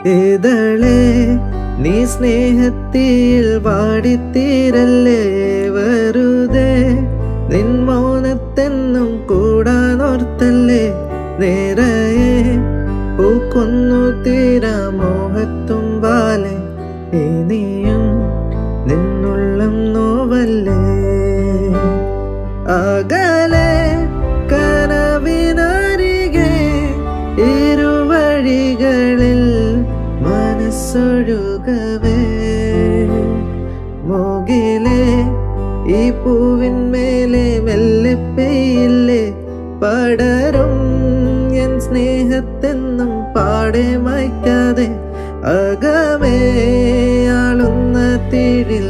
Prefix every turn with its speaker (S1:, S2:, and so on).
S1: ഏതളേ നീ സ്നേഹത്തിൽ വാടിത്തീരല്ലേ വെറുതെ നിൻ മൗനത്തെന്നും കൂടാനോർത്തല്ലേ നേരയെ പൂക്കുന്നു തീരാ മോഹത്തുമ്പാലെ ഇനിയും നിന്നുള്ളം നോവല്ലേ അകലെ കനവിനരികെ ഇരുവഴികളിൽ മനസ്സൊഴുകവേ മുകിലേ ഈ പൂവിന്മേലെ മെല്ലെ പെയ്യില്ലേ പടരും എൻ സ്നേഹത്തെന്നും പാടെ മായ്ക്കാതെ അകമേ ആളുന്ന തീഴിൽ